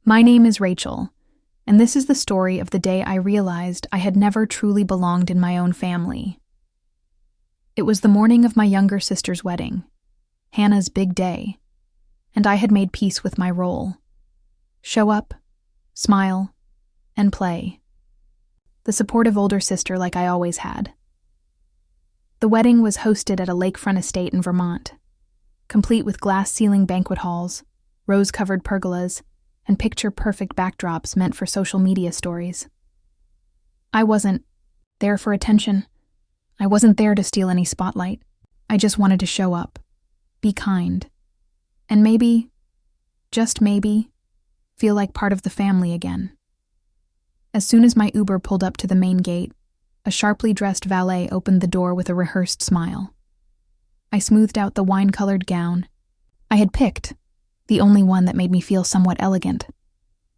My name is Rachel, and this is the story of the day I realized I had never truly belonged in my own family. It was the morning of my younger sister's wedding, Hannah's big day, and I had made peace with my role. Show up, smile, and play. The supportive older sister like I always had. The wedding was hosted at a lakefront estate in Vermont, complete with glass-ceiling banquet halls, rose-covered pergolas, and picture-perfect backdrops meant for social media stories. I wasn't there for attention. I wasn't there to steal any spotlight. I just wanted to show up, be kind, and maybe, just maybe, feel like part of the family again. As soon as my Uber pulled up to the main gate, a sharply dressed valet opened the door with a rehearsed smile. I smoothed out the wine-colored gown I had picked, the only one that made me feel somewhat elegant,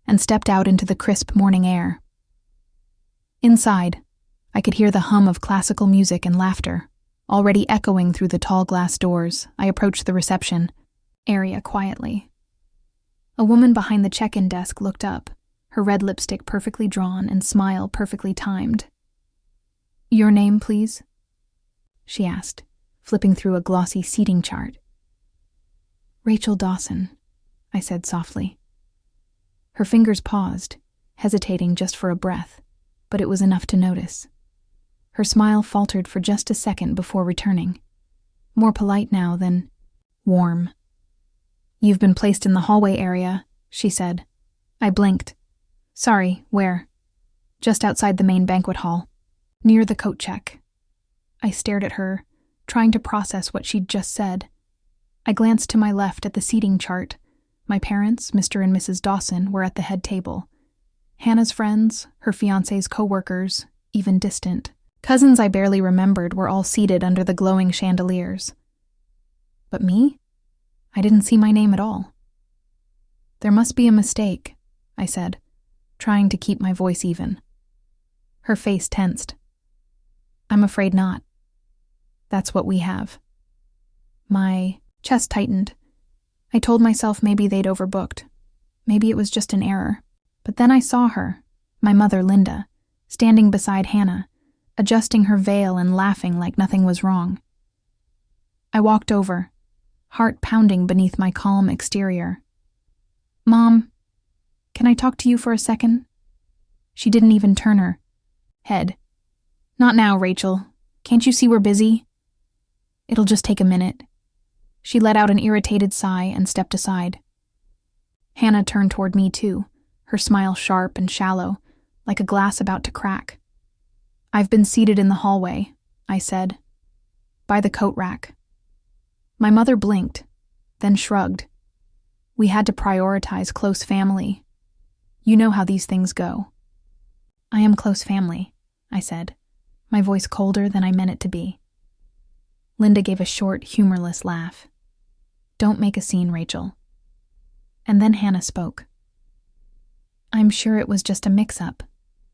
and stepped out into the crisp morning air. Inside, I could hear the hum of classical music and laughter, already echoing through the tall glass doors. I approached the reception area quietly. A woman behind the check-in desk looked up, her red lipstick perfectly drawn and smile perfectly timed. "Your name, please?" she asked, flipping through a glossy seating chart. "Rachel Dawson," I said softly. Her fingers paused, hesitating just for a breath, but it was enough to notice. Her smile faltered for just a second before returning, more polite now than warm. "You've been placed in the hallway area," she said. I blinked. "Sorry, where?" "Just outside the main banquet hall, near the coat check." I stared at her, trying to process what she'd just said. I glanced to my left at the seating chart. My parents, Mr. and Mrs. Dawson, were at the head table. Hannah's friends, her fiancé's co-workers, even distant cousins I barely remembered, were all seated under the glowing chandeliers. But me? I didn't see my name at all. "There must be a mistake," I said, trying to keep my voice even. Her face tensed. "I'm afraid not. That's what we have." My chest tightened. I told myself maybe they'd overbooked. Maybe it was just an error. But then I saw her, my mother Linda, standing beside Hannah, adjusting her veil and laughing like nothing was wrong. I walked over, heart pounding beneath my calm exterior. "Mom, can I talk to you for a second?" She didn't even turn her head. "Not now, Rachel. Can't you see we're busy?" "It'll just take a minute." She let out an irritated sigh and stepped aside. Hannah turned toward me too, her smile sharp and shallow, like a glass about to crack. "I've been seated in the hallway," I said, "by the coat rack." My mother blinked, then shrugged. "We had to prioritize close family. You know how these things go." "I am close family," I said, my voice colder than I meant it to be. Linda gave a short, humorless laugh. "Don't make a scene, Rachel." And then Hannah spoke. "I'm sure it was just a mix-up,"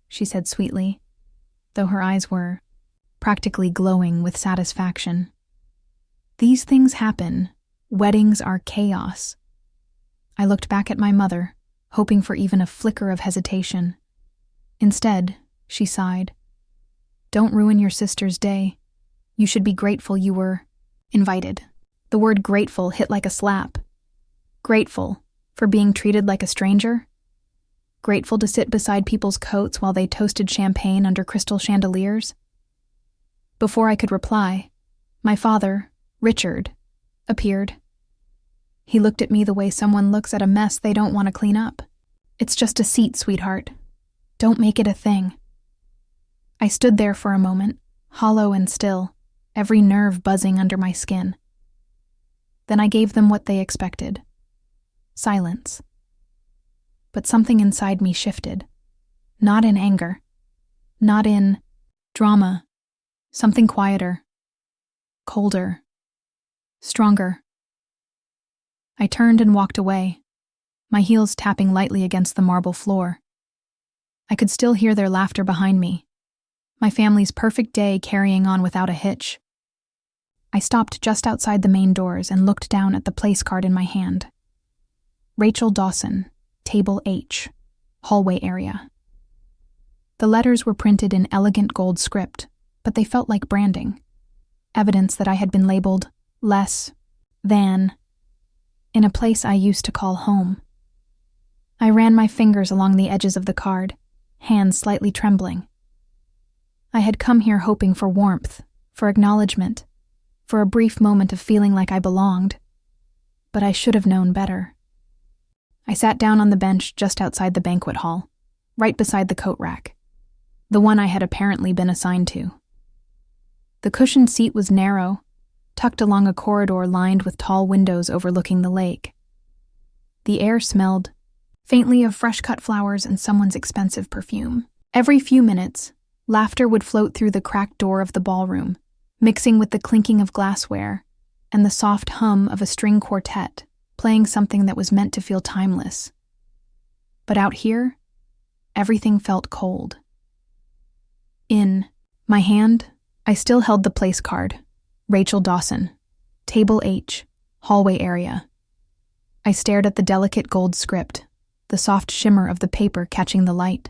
she said sweetly, though her eyes were practically glowing with satisfaction. "These things happen. Weddings are chaos." I looked back at my mother, hoping for even a flicker of hesitation. Instead, she sighed. "Don't ruin your sister's day. You should be grateful you were invited." The word grateful hit like a slap. Grateful for being treated like a stranger? Grateful to sit beside people's coats while they toasted champagne under crystal chandeliers? Before I could reply, my father, Richard, appeared. He looked at me the way someone looks at a mess they don't want to clean up. "It's just a seat, sweetheart. Don't make it a thing." I stood there for a moment, hollow and still, every nerve buzzing under my skin. Then I gave them what they expected. Silence. But something inside me shifted. Not in anger. Not in drama. Something quieter. Colder. Stronger. I turned and walked away, my heels tapping lightly against the marble floor. I could still hear their laughter behind me, my family's perfect day carrying on without a hitch. I stopped just outside the main doors and looked down at the place card in my hand. Rachel Dawson, Table H, hallway area. The letters were printed in elegant gold script, but they felt like branding, evidence that I had been labeled less than in a place I used to call home. I ran my fingers along the edges of the card, hands slightly trembling. I had come here hoping for warmth, for acknowledgement, for a brief moment of feeling like I belonged, but I should have known better. I sat down on the bench just outside the banquet hall, right beside the coat rack, the one I had apparently been assigned to. The cushioned seat was narrow, tucked along a corridor lined with tall windows overlooking the lake. The air smelled faintly of fresh-cut flowers and someone's expensive perfume. Every few minutes, laughter would float through the cracked door of the ballroom, mixing with the clinking of glassware and the soft hum of a string quartet playing something that was meant to feel timeless. But out here, everything felt cold. In my hand, I still held the place card, Rachel Dawson, Table H, hallway area. I stared at the delicate gold script, the soft shimmer of the paper catching the light.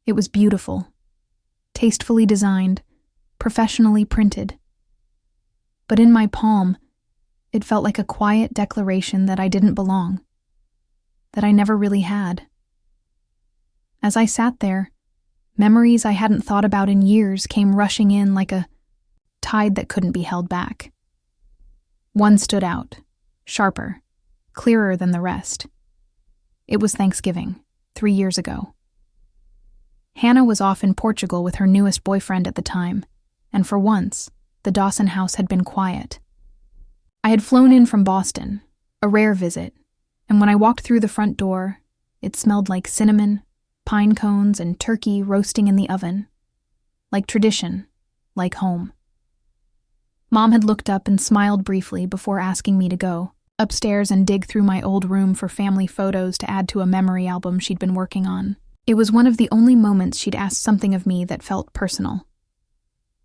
It was beautiful, tastefully designed, professionally printed. But in my palm, it felt like a quiet declaration that I didn't belong, that I never really had. As I sat there, memories I hadn't thought about in years came rushing in like a tide that couldn't be held back. One stood out, sharper, clearer than the rest. It was Thanksgiving, 3 years ago. Hannah was off in Portugal with her newest boyfriend at the time, and for once, the Dawson house had been quiet. I had flown in from Boston, a rare visit, and when I walked through the front door, it smelled like cinnamon, pine cones, and turkey roasting in the oven. Like tradition, like home. Mom had looked up and smiled briefly before asking me to go upstairs and dig through my old room for family photos to add to a memory album she'd been working on. It was one of the only moments she'd asked something of me that felt personal.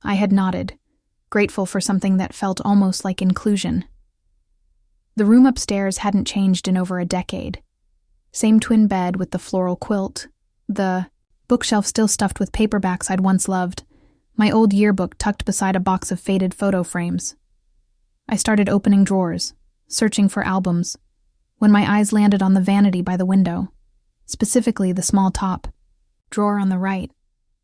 I had nodded, grateful for something that felt almost like inclusion. The room upstairs hadn't changed in over a decade. Same twin bed with the floral quilt, the bookshelf still stuffed with paperbacks I'd once loved, my old yearbook tucked beside a box of faded photo frames. I started opening drawers, searching for albums, when my eyes landed on the vanity by the window, specifically the small top drawer on the right.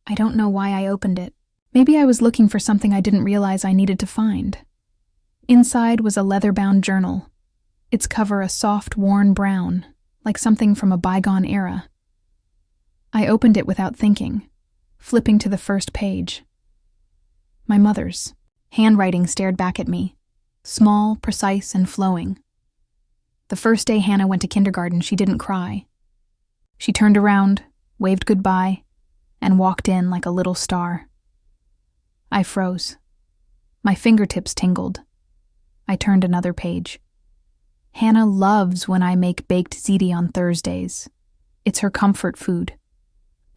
I don't know why I opened it. Maybe I was looking for something I didn't realize I needed to find. Inside was a leather-bound journal, its cover a soft, worn brown, like something from a bygone era. I opened it without thinking, flipping to the first page. My mother's. Handwriting stared back at me, small, precise, and flowing. The first day Hannah went to kindergarten, she didn't cry. She turned around, waved goodbye, and walked in like a little star. I froze. My fingertips tingled. I turned another page. Hannah loves when I make baked ziti on Thursdays. It's her comfort food.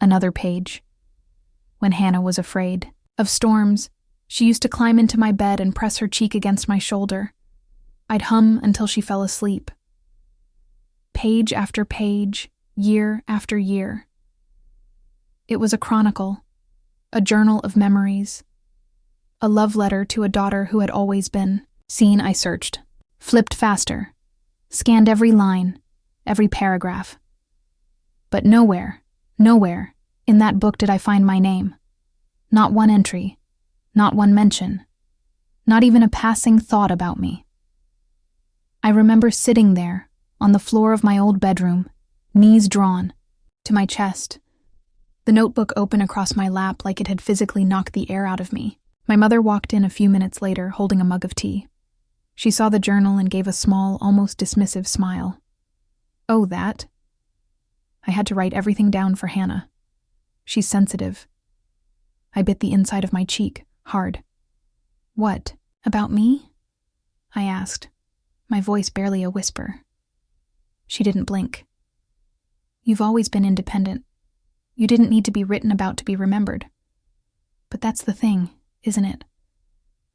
Another page. When Hannah was afraid of storms, she used to climb into my bed and press her cheek against my shoulder. I'd hum until she fell asleep. Page after page, year after year. It was a chronicle, a journal of memories, a love letter to a daughter who had always been seen. I searched, flipped faster, scanned every line, every paragraph. But nowhere in that book did I find my name. Not one entry, not one mention, not even a passing thought about me. I remember sitting there on the floor of my old bedroom, knees drawn to my chest, the notebook open across my lap like it had physically knocked the air out of me. My mother walked in a few minutes later, holding a mug of tea. She saw the journal and gave a small, almost dismissive smile. Oh, that? I had to write everything down for Hannah. She's sensitive. I bit the inside of my cheek, hard. What? About me? I asked, my voice barely a whisper. She didn't blink. You've always been independent. You didn't need to be written about to be remembered. But that's the thing, isn't it?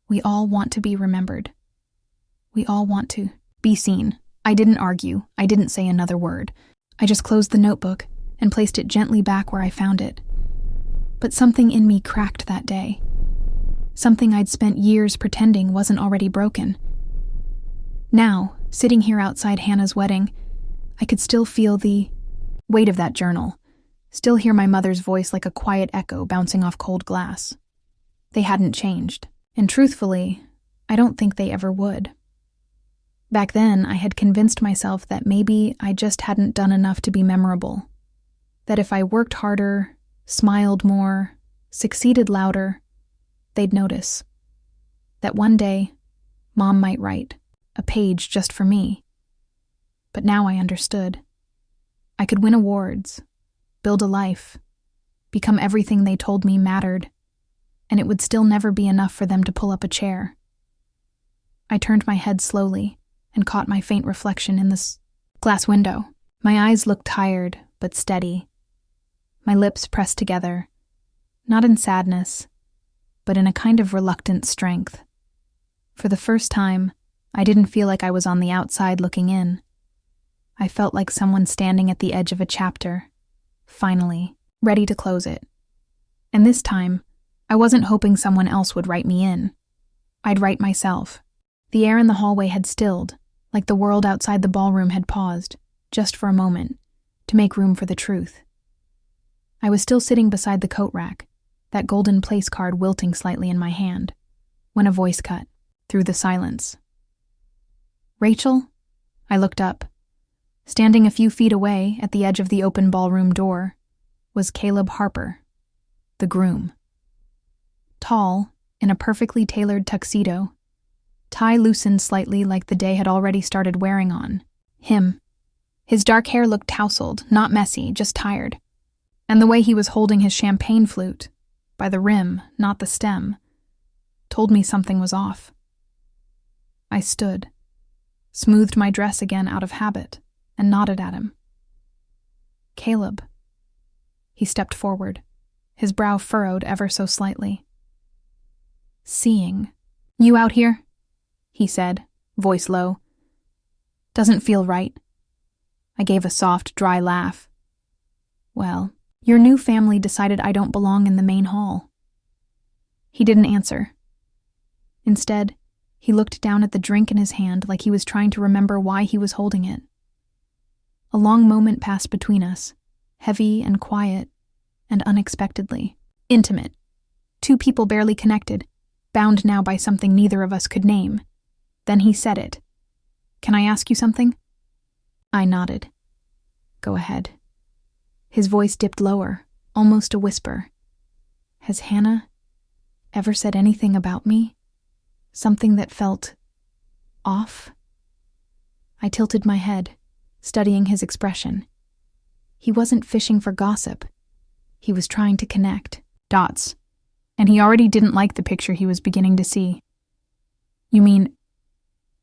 We all want to be remembered. We all want to be seen. I didn't argue. I didn't say another word. I just closed the notebook and placed it gently back where I found it. But something in me cracked that day. Something I'd spent years pretending wasn't already broken. Now, sitting here outside Hannah's wedding, I could still feel the weight of that journal, still hear my mother's voice like a quiet echo bouncing off cold glass. They hadn't changed, and truthfully, I don't think they ever would. Back then, I had convinced myself that maybe I just hadn't done enough to be memorable. That if I worked harder, smiled more, succeeded louder, they'd notice. That one day, Mom might write a page just for me. But now I understood. I could win awards, build a life, become everything they told me mattered, and it would still never be enough for them to pull up a chair. I turned my head slowly and caught my faint reflection in this glass window. My eyes looked tired but steady. My lips pressed together, not in sadness, but in a kind of reluctant strength. For the first time, I didn't feel like I was on the outside looking in. I felt like someone standing at the edge of a chapter, finally, ready to close it. And this time, I wasn't hoping someone else would write me in. I'd write myself. The air in the hallway had stilled, like the world outside the ballroom had paused, just for a moment, to make room for the truth. I was still sitting beside the coat rack, that golden place card wilting slightly in my hand, when a voice cut through the silence. "Rachel?" I looked up. Standing a few feet away at the edge of the open ballroom door was Caleb Harper, the groom. Tall, in a perfectly tailored tuxedo, tie loosened slightly like the day had already started wearing on him. His dark hair looked tousled, not messy, just tired. And the way he was holding his champagne flute, by the rim, not the stem, told me something was off. I stood, smoothed my dress again out of habit, and nodded at him. "Caleb." He stepped forward, his brow furrowed ever so slightly. "Seeing. You out here?" he said, voice low. "Doesn't feel right." I gave a soft, dry laugh. "Well, your new family decided I don't belong in the main hall." He didn't answer. Instead, he looked down at the drink in his hand like he was trying to remember why he was holding it. A long moment passed between us, heavy and quiet, and unexpectedly intimate. Two people barely connected, bound now by something neither of us could name. Then he said it. "Can I ask you something?" I nodded. "Go ahead." His voice dipped lower, almost a whisper. "Has Hannah ever said anything about me? Something that felt off?" I tilted my head, studying his expression. He wasn't fishing for gossip. He was trying to connect dots, and he already didn't like the picture he was beginning to see. "You mean,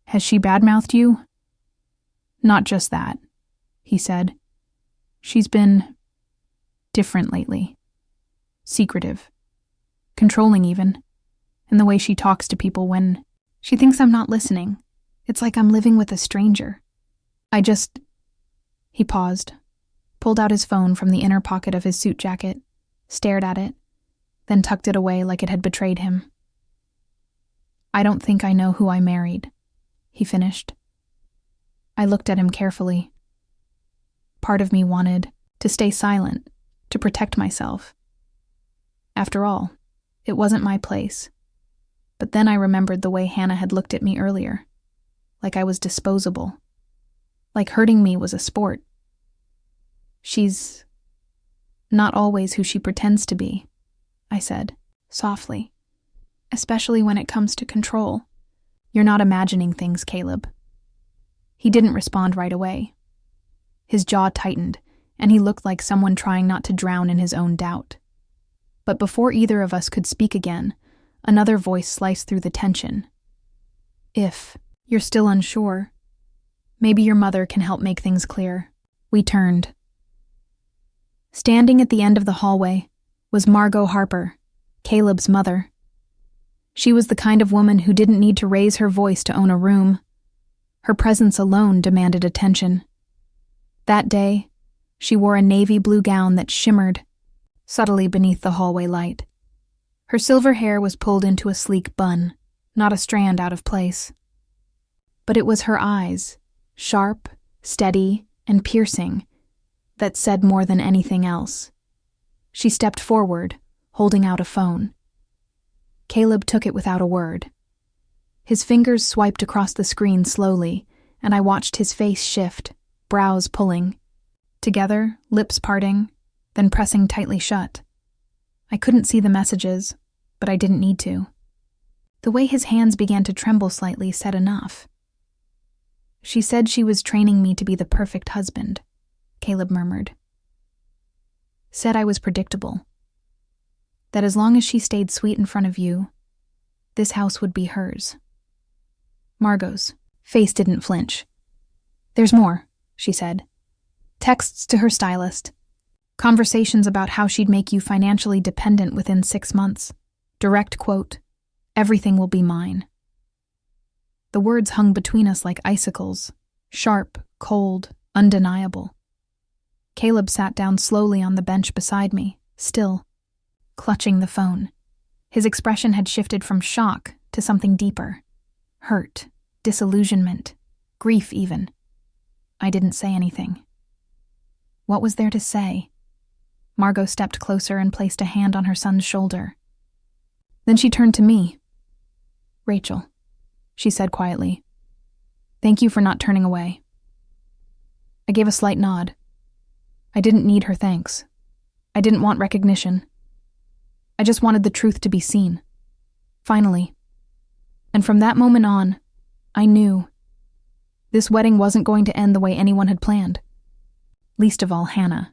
has she badmouthed you?" "Not just that," he said. "She's been different lately. Secretive. Controlling even. And the way she talks to people when she thinks I'm not listening. It's like I'm living with a stranger. He paused, pulled out his phone from the inner pocket of his suit jacket, stared at it, then tucked it away like it had betrayed him. "I don't think I know who I married," he finished. I looked at him carefully. Part of me wanted to stay silent, to protect myself. After all, it wasn't my place. But then I remembered the way Hannah had looked at me earlier, like I was disposable, like hurting me was a sport. "She's not always who she pretends to be," I said, softly, "especially when it comes to control. You're not imagining things, Caleb." He didn't respond right away. His jaw tightened, and he looked like someone trying not to drown in his own doubt. But before either of us could speak again, another voice sliced through the tension. "If you're still unsure, maybe your mother can help make things clear." We turned. Standing at the end of the hallway was Margot Harper, Caleb's mother. She was the kind of woman who didn't need to raise her voice to own a room. Her presence alone demanded attention. That day, She wore a navy blue gown that shimmered subtly beneath the hallway light. Her silver hair was pulled into a sleek bun, not a strand out of place. But it was her eyes, sharp, steady, and piercing, that said more than anything else. She stepped forward, holding out a phone. Caleb took it without a word. His fingers swiped across the screen slowly, and I watched his face shift, brows pulling. Together, lips parting, then pressing tightly shut. I couldn't see the messages, but I didn't need to. The way his hands began to tremble slightly said enough. She said she was training me to be the perfect husband, Caleb murmured. Said I was predictable. That as long as she stayed sweet in front of you, this house would be hers. Margot's face didn't flinch. There's more, she said. Texts to her stylist. Conversations about how she'd make you financially dependent within 6 months. Direct quote, "Everything will be mine." The words hung between us like icicles, sharp, cold, undeniable. Caleb sat down slowly on the bench beside me, still, clutching the phone. His expression had shifted from shock to something deeper. Hurt, disillusionment, grief even. I didn't say anything. What was there to say? Margot stepped closer and placed a hand on her son's shoulder. Then she turned to me. "Rachel," she said quietly. "Thank you for not turning away." I gave a slight nod. I didn't need her thanks. I didn't want recognition. I just wanted the truth to be seen. Finally. And from that moment on, I knew this wedding wasn't going to end the way anyone had planned. Least of all Hannah.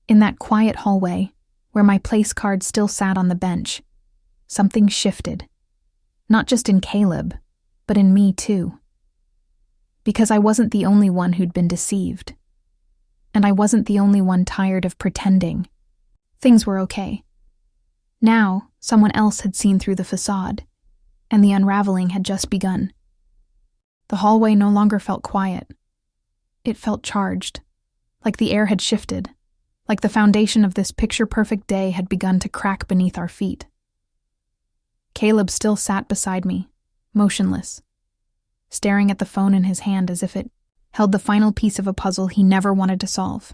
In that quiet hallway, where my place card still sat on the bench, something shifted. Not just in Caleb, but in me too. Because I wasn't the only one who'd been deceived. And I wasn't the only one tired of pretending. Things were okay. Now, someone else had seen through the facade, and the unraveling had just begun. The hallway no longer felt quiet. It felt charged, like the air had shifted, like the foundation of this picture-perfect day had begun to crack beneath our feet. Caleb still sat beside me, motionless, staring at the phone in his hand as if it held the final piece of a puzzle he never wanted to solve.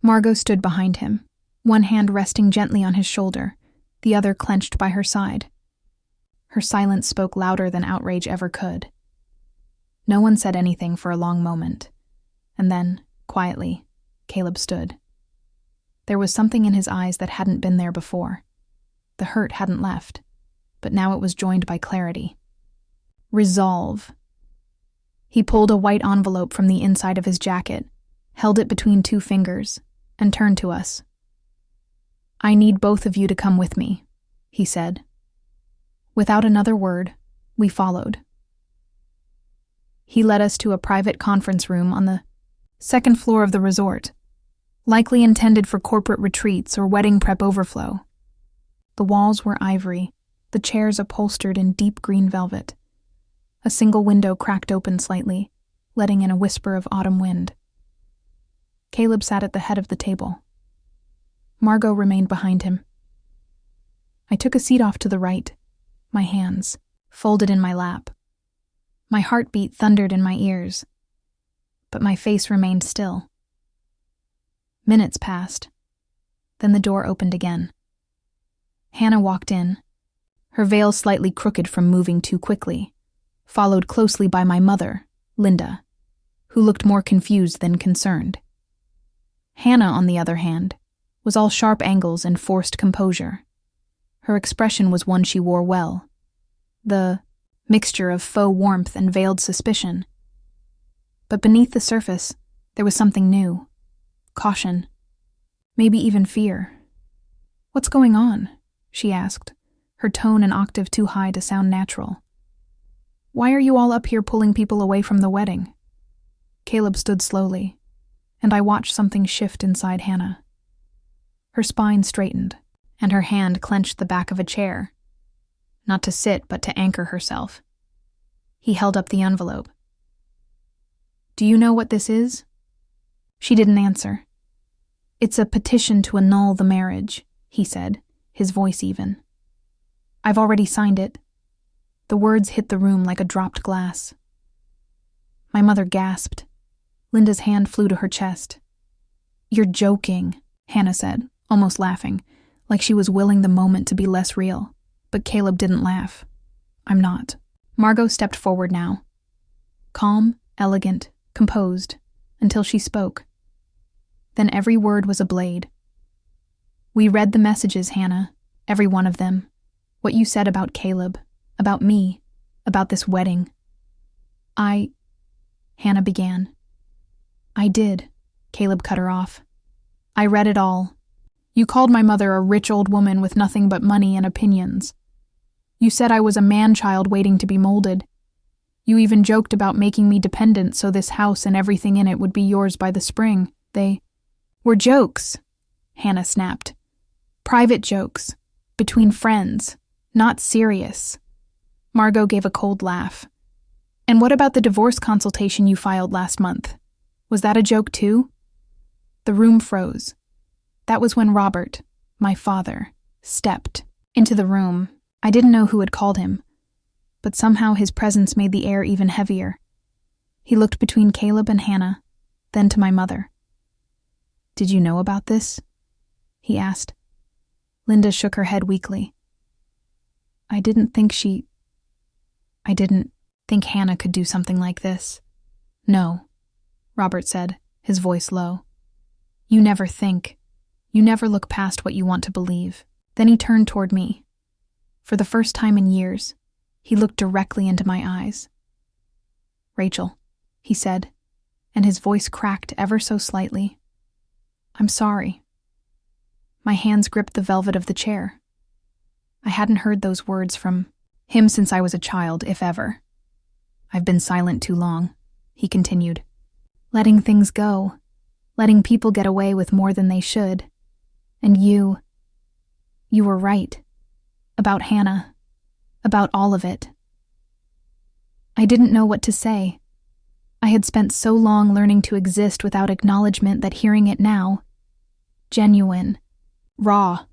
Margot stood behind him, one hand resting gently on his shoulder, the other clenched by her side. Her silence spoke louder than outrage ever could. No one said anything for a long moment, and then, quietly, Caleb stood. There was something in his eyes that hadn't been there before. The hurt hadn't left, but now it was joined by clarity. Resolve. He pulled a white envelope from the inside of his jacket, held it between 2 fingers, and turned to us. "I need both of you to come with me," he said. Without another word, we followed. He led us to a private conference room on the 2nd floor of the resort, likely intended for corporate retreats or wedding prep overflow. The walls were ivory, the chairs upholstered in deep green velvet. A single window cracked open slightly, letting in a whisper of autumn wind. Caleb sat at the head of the table. Margot remained behind him. I took a seat off to the right, my hands folded in my lap. My heartbeat thundered in my ears, but my face remained still. Minutes passed. Then the door opened again. Hannah walked in, her veil slightly crooked from moving too quickly, followed closely by my mother, Linda, who looked more confused than concerned. Hannah, on the other hand, was all sharp angles and forced composure. Her expression was one she wore well, the mixture of faux warmth and veiled suspicion. But beneath the surface, there was something new. Caution. Maybe even fear. "What's going on?" she asked, her tone an octave too high to sound natural. "Why are you all up here pulling people away from the wedding?" Caleb stood slowly, and I watched something shift inside Hannah. Her spine straightened, and her hand clenched the back of a chair. Not to sit, but to anchor herself. He held up the envelope. "Do you know what this is?" She didn't answer. "It's a petition to annul the marriage," he said, his voice even. "I've already signed it." The words hit the room like a dropped glass. My mother gasped. Linda's hand flew to her chest. "You're joking," Hannah said, almost laughing, like she was willing the moment to be less real. But Caleb didn't laugh. "I'm not." Margot stepped forward now. Calm, elegant, composed, until she spoke. Then every word was a blade. "We read the messages, Hannah, every one of them. What you said about Caleb, about me, about this wedding." Hannah began. "I did," Caleb cut her off. "I read it all. You called my mother a rich old woman with nothing but money and opinions. You said I was a man-child waiting to be molded. You even joked about making me dependent so this house and everything in it would be yours by the spring. They were jokes," Hannah snapped. "Private jokes, between friends, not serious." Margot gave a cold laugh. "And what about the divorce consultation you filed last month? Was that a joke too?" The room froze. That was when Robert, my father, stepped into the room. I didn't know who had called him, but somehow his presence made the air even heavier. He looked between Caleb and Hannah, then to my mother. "Did you know about this?" he asked. Linda shook her head weakly. I didn't think Hannah could do something like this." "No," Robert said, his voice low. "You never think. You never look past what you want to believe." Then he turned toward me. For the first time in years, he looked directly into my eyes. "Rachel," he said, and his voice cracked ever so slightly. "I'm sorry." My hands gripped the velvet of the chair. I hadn't heard those words from him since I was a child, if ever. "I've been silent too long," he continued. "Letting things go, letting people get away with more than they should. And you were right. About Hannah, about all of it." I didn't know what to say. I had spent so long learning to exist without acknowledgement that hearing it now, genuine, raw,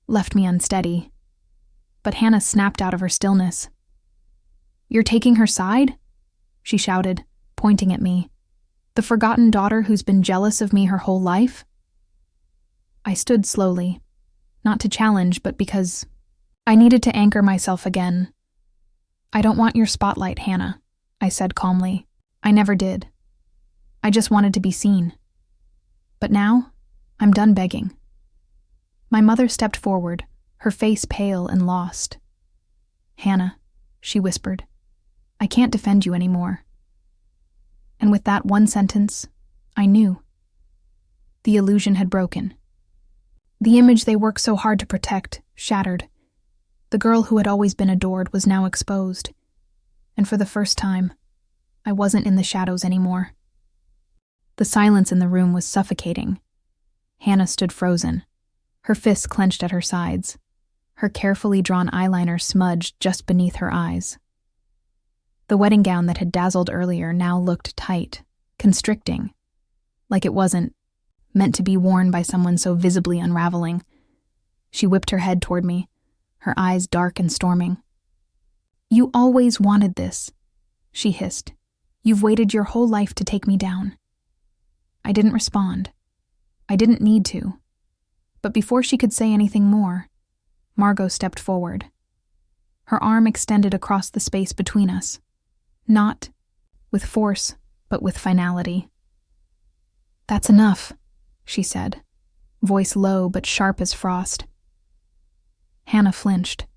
left me unsteady. But Hannah snapped out of her stillness. "You're taking her side?" she shouted, pointing at me. "The forgotten daughter who's been jealous of me her whole life?" I stood slowly, not to challenge, but because I needed to anchor myself again. "I don't want your spotlight, Hannah," I said calmly. "I never did. I just wanted to be seen. But now, I'm done begging." My mother stepped forward, her face pale and lost. "Hannah," she whispered, "I can't defend you anymore." And with that one sentence, I knew. The illusion had broken. The image they worked so hard to protect shattered. The girl who had always been adored was now exposed. And for the first time, I wasn't in the shadows anymore. The silence in the room was suffocating. Hannah stood frozen, her fists clenched at her sides, her carefully drawn eyeliner smudged just beneath her eyes. The wedding gown that had dazzled earlier now looked tight, constricting, like it wasn't meant to be worn by someone so visibly unraveling. She whipped her head toward me, her eyes dark and storming. "You always wanted this," she hissed. "You've waited your whole life to take me down." I didn't respond. I didn't need to. But before she could say anything more, Margot stepped forward. Her arm extended across the space between us, not with force, but with finality. "That's enough," she said, voice low but sharp as frost. Hannah flinched.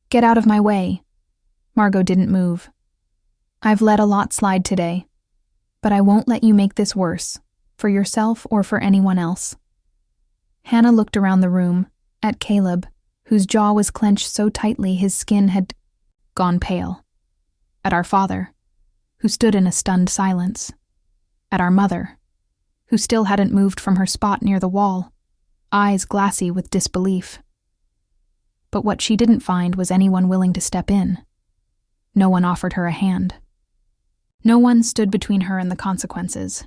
"Get out of my way." Margot didn't move. "I've let a lot slide today, but I won't let you make this worse, for yourself or for anyone else." Hannah looked around the room, at Caleb, whose jaw was clenched so tightly his skin had gone pale, at our father, who stood in a stunned silence, at our mother, who still hadn't moved from her spot near the wall, eyes glassy with disbelief. But what she didn't find was anyone willing to step in. No one offered her a hand. No one stood between her and the consequences.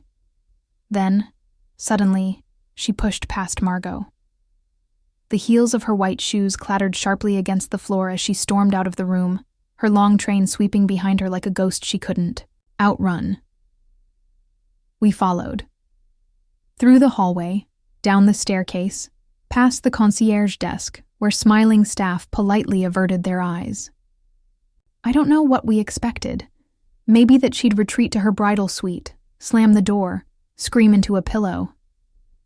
Then, suddenly, she pushed past Margot. The heels of her white shoes clattered sharply against the floor as she stormed out of the room, her long train sweeping behind her like a ghost she couldn't outrun. We followed. Through the hallway, down the staircase, past the concierge desk, where smiling staff politely averted their eyes. I don't know what we expected. Maybe that she'd retreat to her bridal suite, slam the door, scream into a pillow.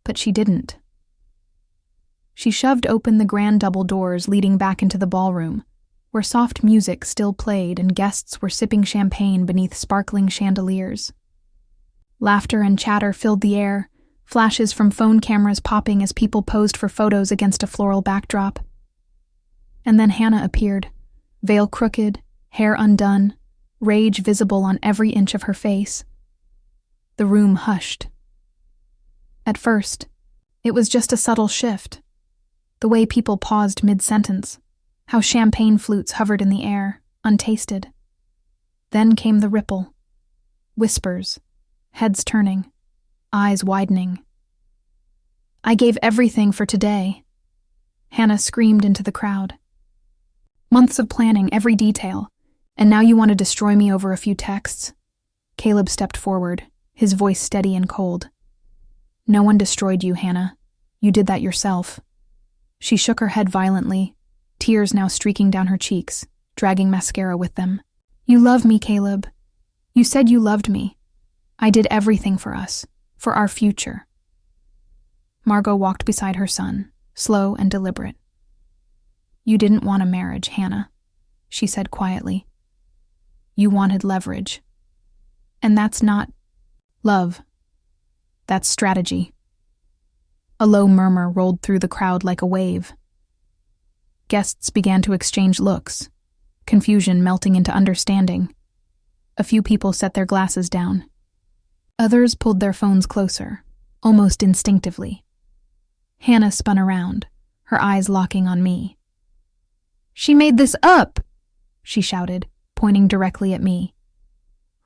But she didn't. She shoved open the grand double doors leading back into the ballroom, where soft music still played and guests were sipping champagne beneath sparkling chandeliers. Laughter and chatter filled the air, flashes from phone cameras popping as people posed for photos against a floral backdrop. And then Hannah appeared, veil crooked, hair undone, rage visible on every inch of her face. The room hushed. At first, it was just a subtle shift. The way people paused mid-sentence, how champagne flutes hovered in the air, untasted. Then came the ripple. Whispers, heads turning, eyes widening. I gave everything for today, Hannah screamed into the crowd. Months of planning, every detail, and now you want to destroy me over a few texts? Caleb stepped forward, his voice steady and cold. No one destroyed you, Hannah. You did that yourself. She shook her head violently, tears now streaking down her cheeks, dragging mascara with them. You love me, Caleb. You said you loved me. I did everything for us, for our future. Margot walked beside her son, slow and deliberate. You didn't want a marriage, Hannah, she said quietly. You wanted leverage. And that's not love. That's strategy. A low murmur rolled through the crowd like a wave. Guests began to exchange looks, confusion melting into understanding. A few people set their glasses down. Others pulled their phones closer, almost instinctively. Hannah spun around, her eyes locking on me. She made this up, she shouted, pointing directly at me.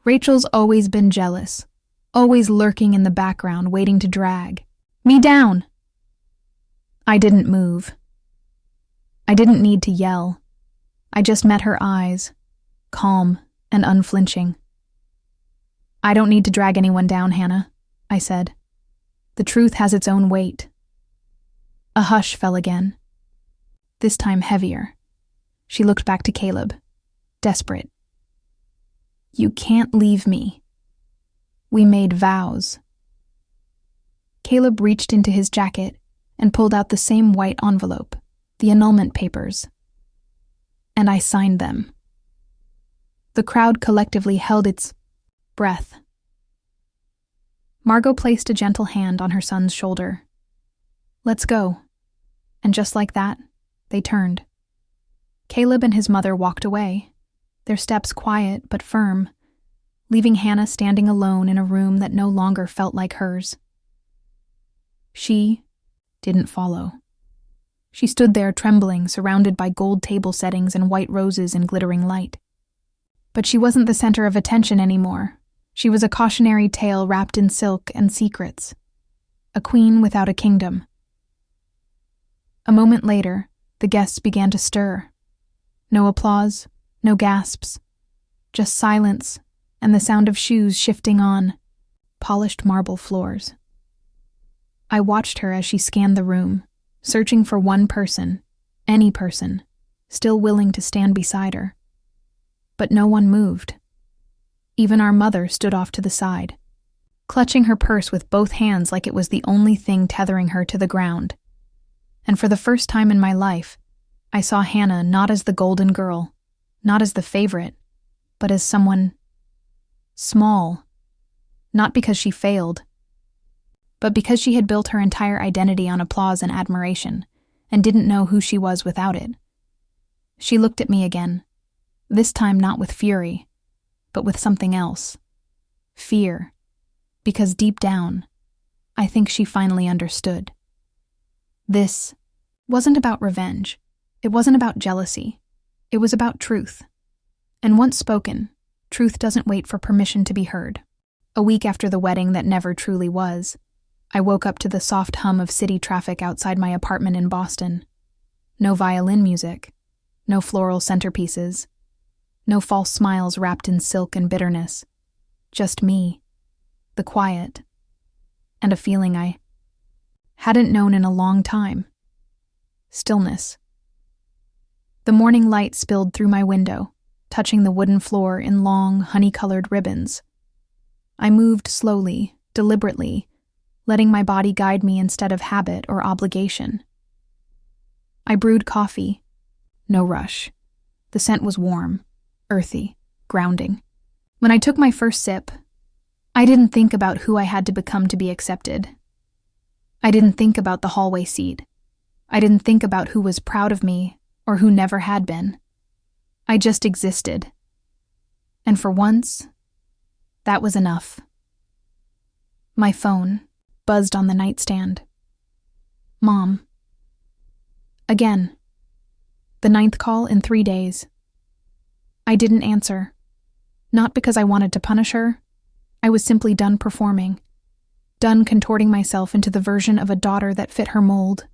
Rachel's always been jealous, always lurking in the background, waiting to drag me down. I didn't move. I didn't need to yell. I just met her eyes, calm and unflinching. I don't need to drag anyone down, Hannah, I said. The truth has its own weight. A hush fell again, this time heavier. She looked back to Caleb, desperate. You can't leave me. We made vows. Caleb reached into his jacket and pulled out the same white envelope, the annulment papers. And I signed them. The crowd collectively held its breath. Margot placed a gentle hand on her son's shoulder. Let's go. And just like that, they turned. Caleb and his mother walked away, their steps quiet but firm, leaving Hannah standing alone in a room that no longer felt like hers. She didn't follow. She stood there trembling, surrounded by gold table settings and white roses in glittering light. But she wasn't the center of attention anymore. She was a cautionary tale wrapped in silk and secrets. A queen without a kingdom. A moment later, the guests began to stir. No applause, no gasps, just silence and the sound of shoes shifting on polished marble floors. I watched her as she scanned the room, searching for one person, any person, still willing to stand beside her. But no one moved. Even our mother stood off to the side, clutching her purse with both hands like it was the only thing tethering her to the ground. And for the first time in my life, I saw Hannah not as the golden girl, not as the favorite, but as someone small, not because she failed, but because she had built her entire identity on applause and admiration, and didn't know who she was without it. She looked at me again, this time not with fury, but with something else. Fear, because deep down, I think she finally understood. This wasn't about revenge. It wasn't about jealousy. It was about truth. And once spoken, truth doesn't wait for permission to be heard. A week after the wedding that never truly was, I woke up to the soft hum of city traffic outside my apartment in Boston. No violin music, no floral centerpieces, no false smiles wrapped in silk and bitterness. Just me, the quiet, and a feeling I hadn't known in a long time. Stillness. The morning light spilled through my window, touching the wooden floor in long, honey-colored ribbons. I moved slowly, deliberately, letting my body guide me instead of habit or obligation. I brewed coffee. No rush. The scent was warm, earthy, grounding. When I took my first sip, I didn't think about who I had to become to be accepted. I didn't think about the hallway seat. I didn't think about who was proud of me or who never had been. I just existed. And for once, that was enough. My phone buzzed on the nightstand. Mom. Again. The 9th call in 3 days. I didn't answer. Not because I wanted to punish her. I was simply done performing. Done contorting myself into the version of a daughter that fit her mold.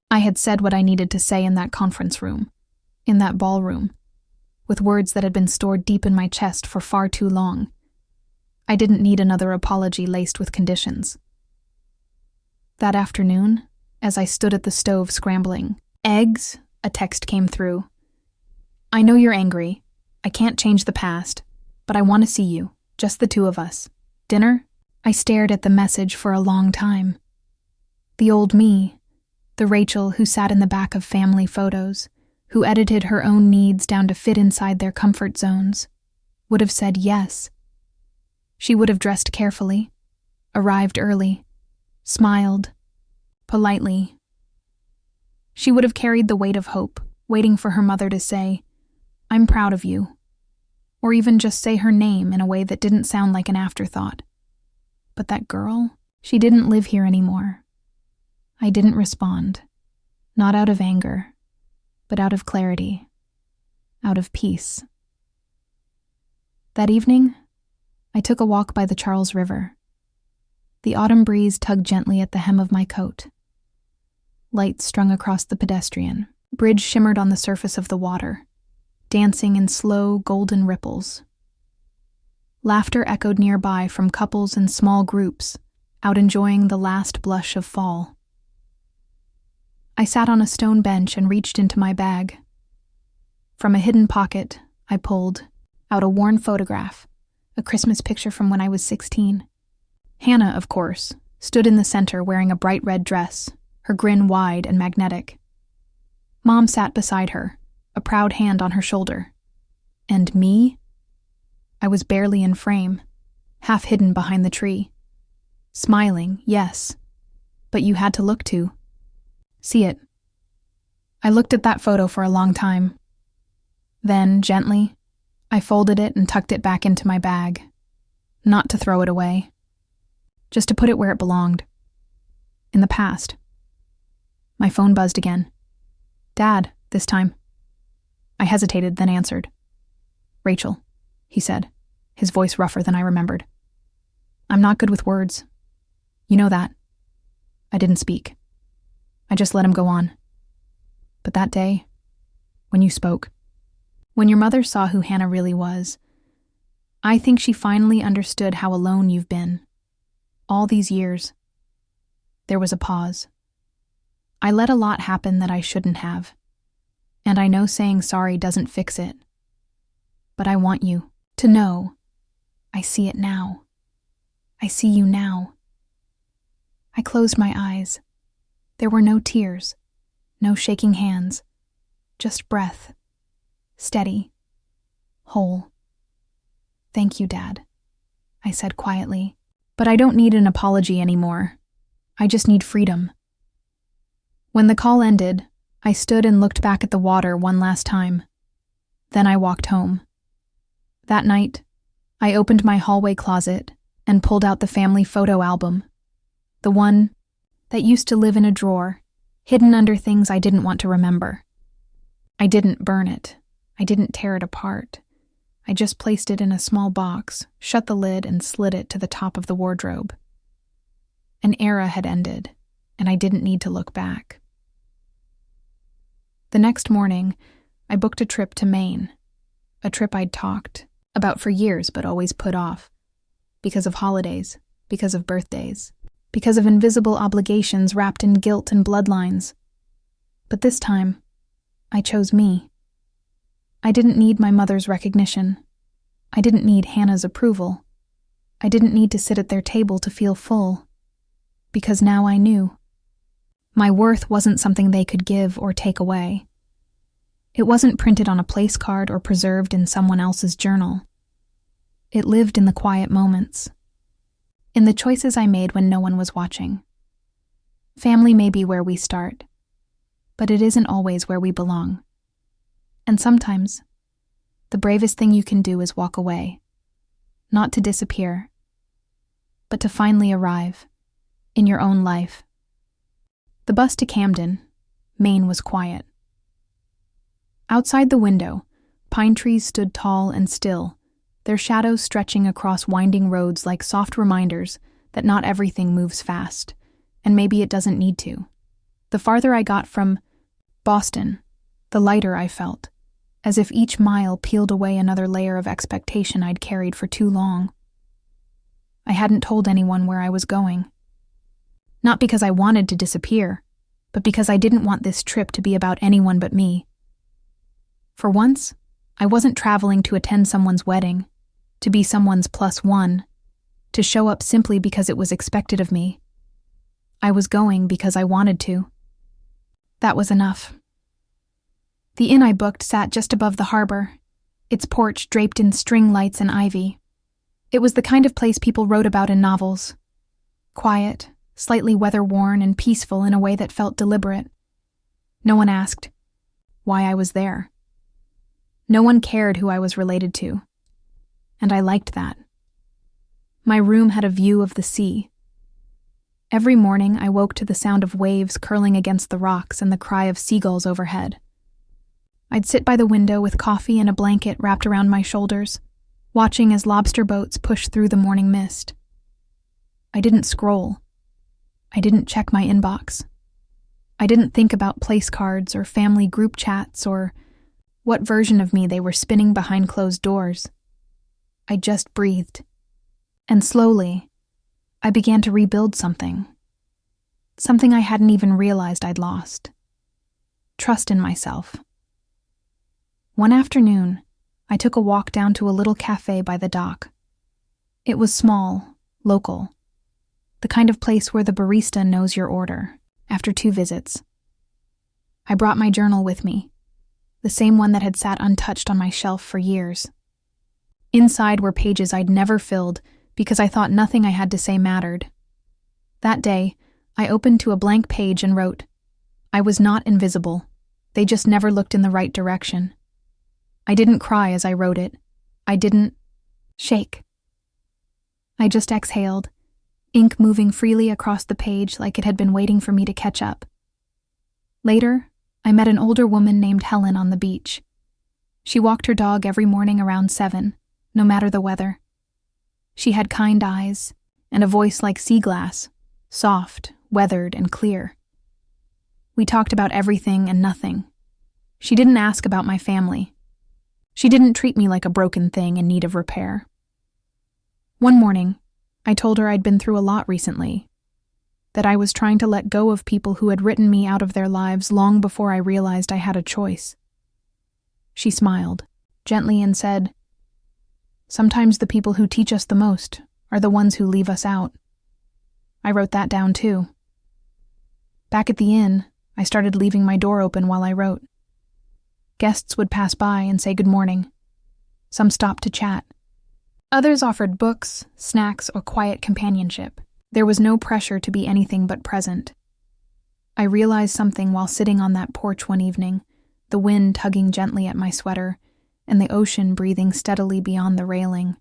I had said what I needed to say in that conference room, in that ballroom, with words that had been stored deep in my chest for far too long. I didn't need another apology laced with conditions. That afternoon, as I stood at the stove scrambling, eggs, a text came through. I know you're angry. I can't change the past, but I want to see you, just the two of us. Dinner? I stared at the message for a long time. The old me, the Rachel who sat in the back of family photos, who edited her own needs down to fit inside their comfort zones, would have said yes. She would have dressed carefully, arrived early, smiled, politely. She would have carried the weight of hope, waiting for her mother to say, "I'm proud of you," or even just say her name in a way that didn't sound like an afterthought. But that girl, she didn't live here anymore. I didn't respond, not out of anger, but out of clarity, out of peace. That evening, I took a walk by the Charles River. The autumn breeze tugged gently at the hem of my coat. Lights strung across the pedestrian. Bridge shimmered on the surface of the water, dancing in slow, golden ripples. Laughter echoed nearby from couples and small groups, out enjoying the last blush of fall. I sat on a stone bench and reached into my bag. From a hidden pocket, I pulled out a worn photograph, a Christmas picture from when I was 16. Hannah, of course, stood in the center wearing a bright red dress, her grin wide and magnetic. Mom sat beside her, a proud hand on her shoulder. And me? I was barely in frame, half hidden behind the tree. Smiling, yes, but you had to look to see it. I looked at that photo for a long time. Then, gently, I folded it and tucked it back into my bag. Not to throw it away. Just to put it where it belonged. In the past. My phone buzzed again. Dad, this time. I hesitated, then answered. Rachel, he said, his voice rougher than I remembered. I'm not good with words. You know that. I didn't speak. I just let him go on. But that day, when you spoke, when your mother saw who Hannah really was, I think she finally understood how alone you've been. All these years. There was a pause. I let a lot happen that I shouldn't have. And I know saying sorry doesn't fix it. But I want you to know. I see it now. I see you now. I closed my eyes. There were no tears, no shaking hands, just breath, steady, whole. Thank you, Dad, I said quietly. But I don't need an apology anymore. I just need freedom. When the call ended, I stood and looked back at the water one last time. Then I walked home. That night, I opened my hallway closet and pulled out the family photo album, the one that used to live in a drawer, hidden under things I didn't want to remember. I didn't burn it. I didn't tear it apart. I just placed it in a small box, shut the lid, and slid it to the top of the wardrobe. An era had ended, and I didn't need to look back. The next morning, I booked a trip to Maine, a trip I'd talked about for years but always put off, because of holidays, because of birthdays, because of invisible obligations wrapped in guilt and bloodlines. But this time, I chose me. I didn't need my mother's recognition. I didn't need Hannah's approval. I didn't need to sit at their table to feel full, because now I knew. My worth wasn't something they could give or take away. It wasn't printed on a place card or preserved in someone else's journal. It lived in the quiet moments, in the choices I made when no one was watching. Family may be where we start, but it isn't always where we belong. And sometimes, the bravest thing you can do is walk away, not to disappear, but to finally arrive in your own life. The bus to Camden, Maine, was quiet. Outside the window, pine trees stood tall and still, their shadows stretching across winding roads like soft reminders that not everything moves fast, and maybe it doesn't need to. The farther I got from Boston, the lighter I felt, as if each mile peeled away another layer of expectation I'd carried for too long. I hadn't told anyone where I was going. Not because I wanted to disappear, but because I didn't want this trip to be about anyone but me. For once, I wasn't traveling to attend someone's wedding, to be someone's +1, to show up simply because it was expected of me. I was going because I wanted to. That was enough. The inn I booked sat just above the harbor, its porch draped in string lights and ivy. It was the kind of place people wrote about in novels. Quiet, slightly weather-worn, and peaceful in a way that felt deliberate. No one asked why I was there. No one cared who I was related to. And I liked that. My room had a view of the sea. Every morning I woke to the sound of waves curling against the rocks and the cry of seagulls overhead. I'd sit by the window with coffee and a blanket wrapped around my shoulders, watching as lobster boats pushed through the morning mist. I didn't scroll. I didn't check my inbox. I didn't think about place cards or family group chats or what version of me they were spinning behind closed doors. I just breathed. And slowly, I began to rebuild something. Something I hadn't even realized I'd lost. Trust in myself. One afternoon, I took a walk down to a little cafe by the dock. It was small, local, the kind of place where the barista knows your order after 2 visits. I brought my journal with me, the same one that had sat untouched on my shelf for years. Inside were pages I'd never filled because I thought nothing I had to say mattered. That day, I opened to a blank page and wrote, "I was not invisible. They just never looked in the right direction." I didn't cry as I wrote it. I didn't shake. I just exhaled, ink moving freely across the page like it had been waiting for me to catch up. Later, I met an older woman named Helen on the beach. She walked her dog every morning around 7, no matter the weather. She had kind eyes and a voice like sea glass, soft, weathered, and clear. We talked about everything and nothing. She didn't ask about my family. She didn't treat me like a broken thing in need of repair. One morning, I told her I'd been through a lot recently, that I was trying to let go of people who had written me out of their lives long before I realized I had a choice. She smiled, gently, and said, "Sometimes the people who teach us the most are the ones who leave us out." I wrote that down too. Back at the inn, I started leaving my door open while I wrote. Guests would pass by and say good morning. Some stopped to chat. Others offered books, snacks, or quiet companionship. There was no pressure to be anything but present. I realized something while sitting on that porch one evening, the wind tugging gently at my sweater, and the ocean breathing steadily beyond the railing.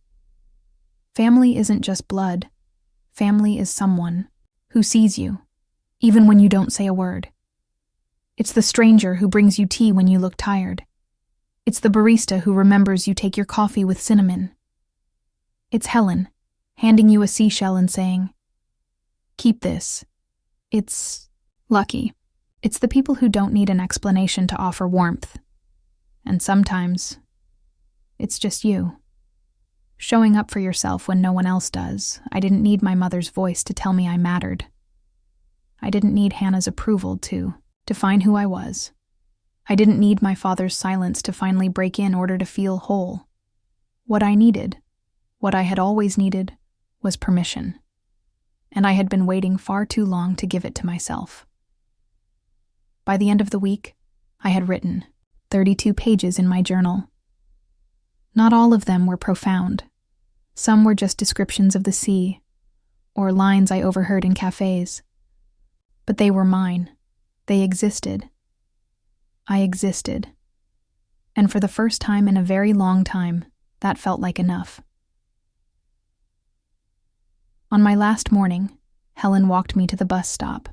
Family isn't just blood. Family is someone who sees you, even when you don't say a word. It's the stranger who brings you tea when you look tired. It's the barista who remembers you take your coffee with cinnamon. It's Helen, handing you a seashell and saying, "Keep this." It's lucky. It's the people who don't need an explanation to offer warmth. And sometimes, it's just you. Showing up for yourself when no one else does. I didn't need my mother's voice to tell me I mattered. I didn't need Hannah's approval to define who I was. I didn't need my father's silence to finally break in order to feel whole. What I needed, what I had always needed, was permission. And I had been waiting far too long to give it to myself. By the end of the week, I had written 32 pages in my journal. Not all of them were profound. Some were just descriptions of the sea, or lines I overheard in cafes. But they were mine. They existed. I existed. And for the first time in a very long time, that felt like enough. On my last morning, Helen walked me to the bus stop.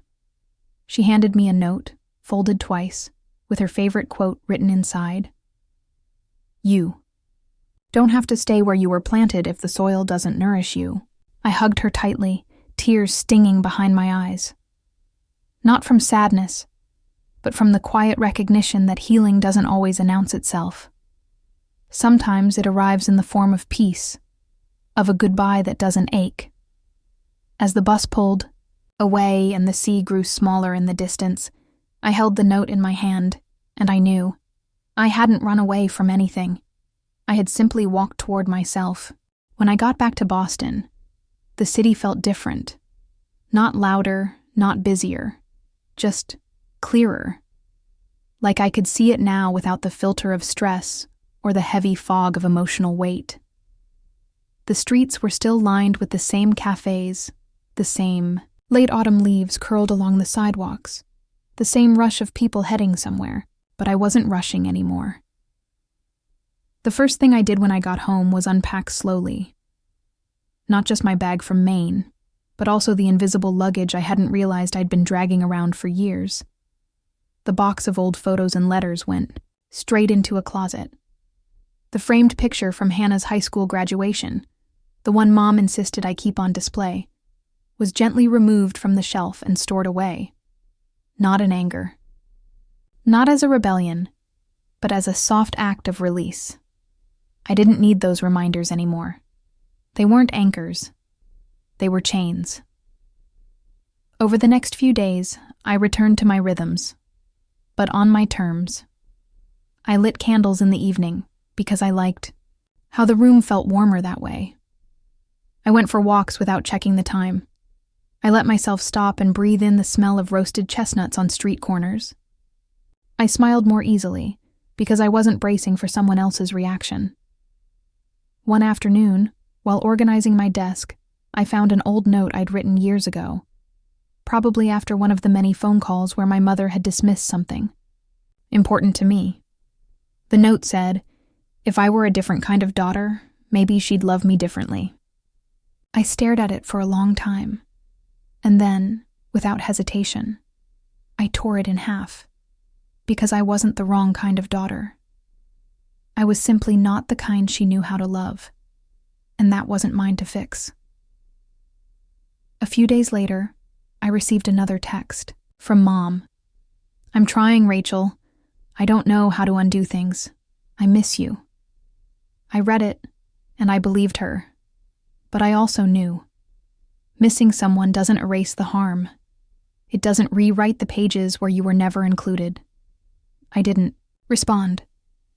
She handed me a note, folded twice, with her favorite quote written inside. "You don't have to stay where you were planted if the soil doesn't nourish you." I hugged her tightly, tears stinging behind my eyes. Not from sadness, but from the quiet recognition that healing doesn't always announce itself. Sometimes it arrives in the form of peace, of a goodbye that doesn't ache. As the bus pulled away and the sea grew smaller in the distance, I held the note in my hand, and I knew I hadn't run away from anything. I had simply walked toward myself. When I got back to Boston, the city felt different. Not louder, not busier, just clearer. Like I could see it now without the filter of stress or the heavy fog of emotional weight. The streets were still lined with the same cafes, the same late autumn leaves curled along the sidewalks, the same rush of people heading somewhere, but I wasn't rushing anymore. The first thing I did when I got home was unpack slowly. Not just my bag from Maine, but also the invisible luggage I hadn't realized I'd been dragging around for years. The box of old photos and letters went straight into a closet. The framed picture from Hannah's high school graduation, the one Mom insisted I keep on display, was gently removed from the shelf and stored away. Not in anger. Not as a rebellion, but as a soft act of release. I didn't need those reminders anymore. They weren't anchors. They were chains. Over the next few days, I returned to my rhythms, but on my terms. I lit candles in the evening because I liked how the room felt warmer that way. I went for walks without checking the time. I let myself stop and breathe in the smell of roasted chestnuts on street corners. I smiled more easily because I wasn't bracing for someone else's reaction. One afternoon, while organizing my desk, I found an old note I'd written years ago, probably after one of the many phone calls where my mother had dismissed something important to me. The note said, if I were a different kind of daughter, maybe she'd love me differently. I stared at it for a long time, and then, without hesitation, I tore it in half, because I wasn't the wrong kind of daughter. I was simply not the kind she knew how to love, and that wasn't mine to fix. A few days later, I received another text from Mom. "I'm trying, Rachel. I don't know how to undo things. I miss you." I read it, and I believed her. But I also knew. Missing someone doesn't erase the harm. It doesn't rewrite the pages where you were never included. I didn't respond,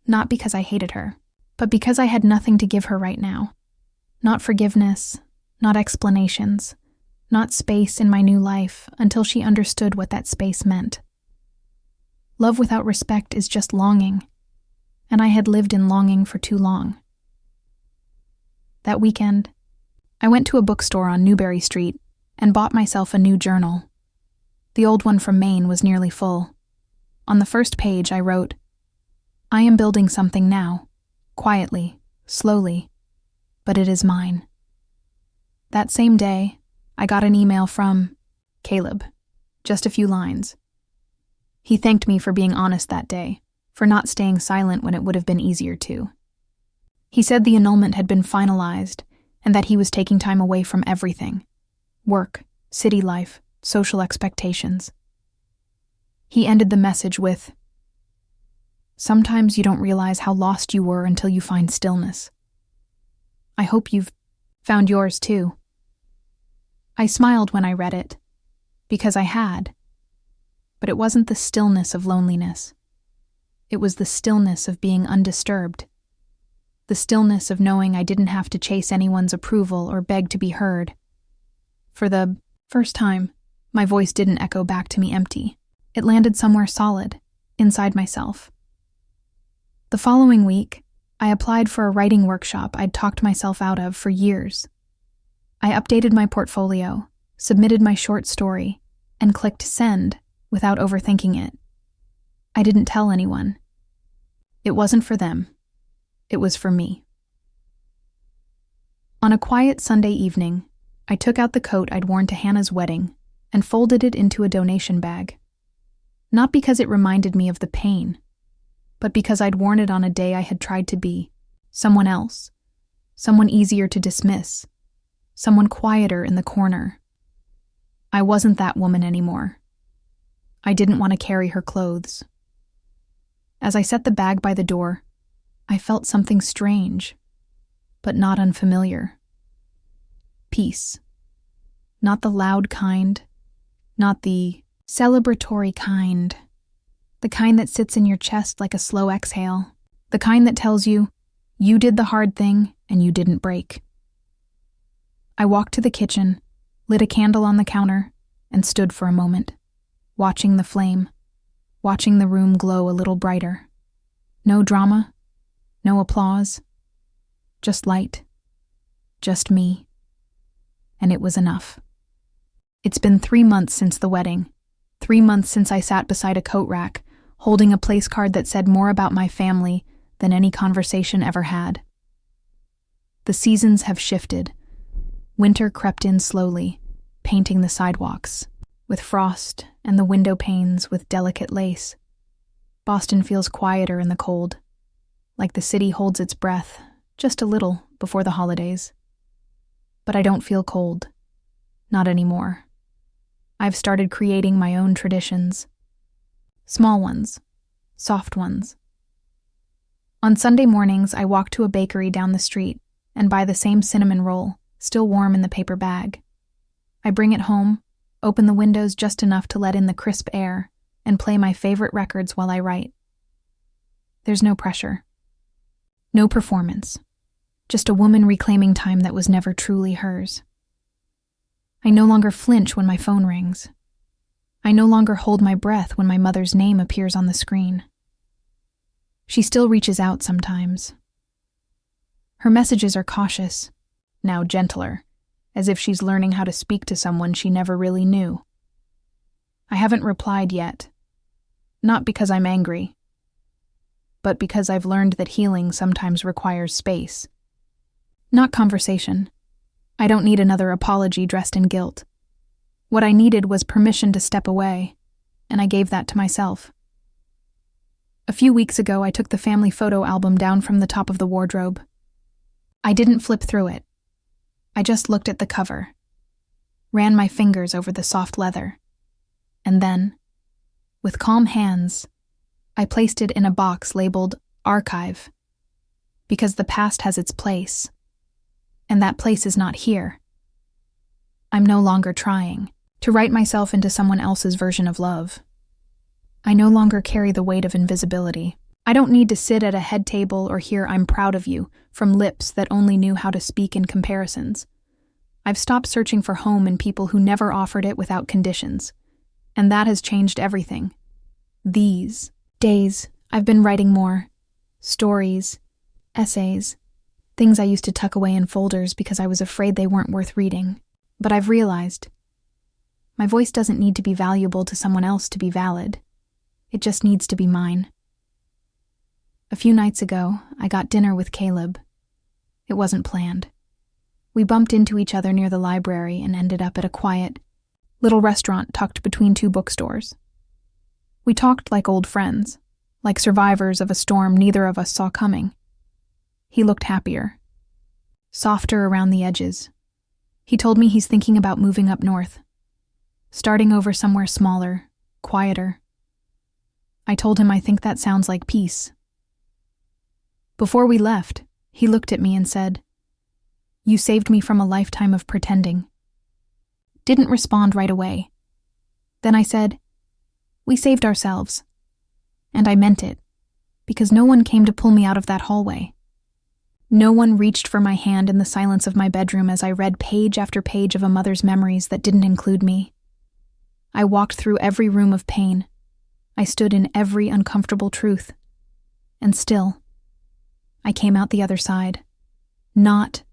not because I hated her, but because I had nothing to give her right now. Not forgiveness, not explanations, not space in my new life until she understood what that space meant. Love without respect is just longing, and I had lived in longing for too long. That weekend, I went to a bookstore on Newberry Street and bought myself a new journal. The old one from Maine was nearly full. On the first page, I wrote, "I am building something now, quietly, slowly, but it is mine." That same day, I got an email from Caleb, just a few lines. He thanked me for being honest that day, for not staying silent when it would have been easier to. He said the annulment had been finalized and that he was taking time away from everything: work, city life, social expectations. He ended the message with, "Sometimes you don't realize how lost you were until you find stillness. I hope you've found yours too." I smiled when I read it, because I had. But it wasn't the stillness of loneliness. It was the stillness of being undisturbed. The stillness of knowing I didn't have to chase anyone's approval or beg to be heard. For the first time, my voice didn't echo back to me empty. It landed somewhere solid, inside myself. The following week, I applied for a writing workshop I'd talked myself out of for years. I updated my portfolio, submitted my short story, and clicked send without overthinking it. I didn't tell anyone. It wasn't for them. It was for me. On a quiet Sunday evening, I took out the coat I'd worn to Hannah's wedding and folded it into a donation bag. Not because it reminded me of the pain, but because I'd worn it on a day I had tried to be someone else, someone easier to dismiss, someone quieter in the corner. I wasn't that woman anymore. I didn't want to carry her clothes. As I set the bag by the door, I felt something strange, but not unfamiliar. Peace. Not the loud kind, not the celebratory kind. The kind that sits in your chest like a slow exhale. The kind that tells you, you did the hard thing and you didn't break. I walked to the kitchen, lit a candle on the counter, and stood for a moment, watching the flame, watching the room glow a little brighter. No drama, no applause, just light, just me. And it was enough. It's been 3 months since the wedding, 3 months since I sat beside a coat rack, holding a place card that said more about my family than any conversation ever had. The seasons have shifted. Winter crept in slowly, painting the sidewalks with frost and the window panes with delicate lace. Boston feels quieter in the cold, like the city holds its breath just a little before the holidays. But I don't feel cold. Not anymore. I've started creating my own traditions. Small ones, soft ones. On Sunday mornings, I walk to a bakery down the street and buy the same cinnamon roll, still warm in the paper bag. I bring it home, open the windows just enough to let in the crisp air, and play my favorite records while I write. There's no pressure. No performance. Just a woman reclaiming time that was never truly hers. I no longer flinch when my phone rings. I no longer hold my breath when my mother's name appears on the screen. She still reaches out sometimes. Her messages are cautious, now gentler, as if she's learning how to speak to someone she never really knew. I haven't replied yet, not because I'm angry, but because I've learned that healing sometimes requires space. Not conversation. I don't need another apology dressed in guilt. What I needed was permission to step away, and I gave that to myself. A few weeks ago, I took the family photo album down from the top of the wardrobe. I didn't flip through it. I just looked at the cover, ran my fingers over the soft leather, and then, with calm hands, I placed it in a box labeled Archive, because the past has its place, and that place is not here. I'm no longer trying to write myself into someone else's version of love. I no longer carry the weight of invisibility. I don't need to sit at a head table or hear "I'm proud of you" from lips that only knew how to speak in comparisons. I've stopped searching for home in people who never offered it without conditions, and that has changed everything. These days, I've been writing more. Stories, essays, things I used to tuck away in folders because I was afraid they weren't worth reading. But I've realized my voice doesn't need to be valuable to someone else to be valid. It just needs to be mine. A few nights ago, I got dinner with Caleb. It wasn't planned. We bumped into each other near the library and ended up at a quiet, little restaurant tucked between 2 bookstores. We talked like old friends, like survivors of a storm neither of us saw coming. He looked happier, softer around the edges. He told me he's thinking about moving up north, starting over somewhere smaller, quieter. I told him I think that sounds like peace. Before we left, he looked at me and said, "You saved me from a lifetime of pretending." Didn't respond right away. Then I said, "We saved ourselves." And I meant it, because no one came to pull me out of that hallway. No one reached for my hand in the silence of my bedroom as I read page after page of a mother's memories that didn't include me. I walked through every room of pain. I stood in every uncomfortable truth. And still, I came out the other side. Not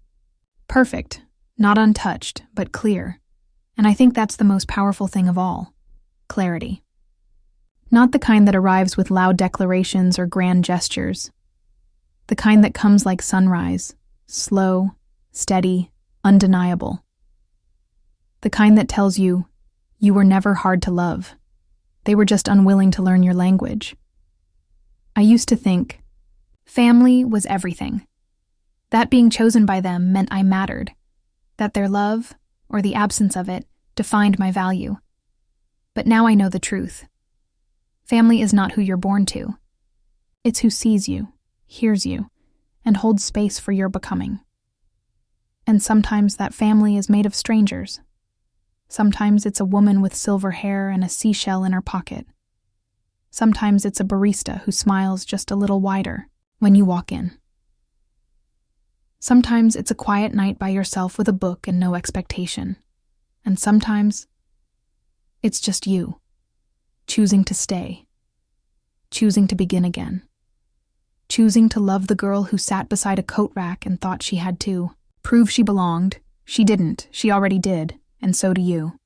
perfect, not untouched, but clear. And I think that's the most powerful thing of all: clarity. Not the kind that arrives with loud declarations or grand gestures. The kind that comes like sunrise, slow, steady, undeniable. The kind that tells you, you were never hard to love. They were just unwilling to learn your language. I used to think family was everything. That being chosen by them meant I mattered, that their love, or the absence of it, defined my value. But now I know the truth. Family is not who you're born to. It's who sees you, hears you, and holds space for your becoming. And sometimes that family is made of strangers. Sometimes it's a woman with silver hair and a seashell in her pocket. Sometimes it's a barista who smiles just a little wider when you walk in. Sometimes it's a quiet night by yourself with a book and no expectation. And sometimes it's just you, choosing to stay, choosing to begin again, choosing to love the girl who sat beside a coat rack and thought she had to prove she belonged. She didn't, she already did, and so do you.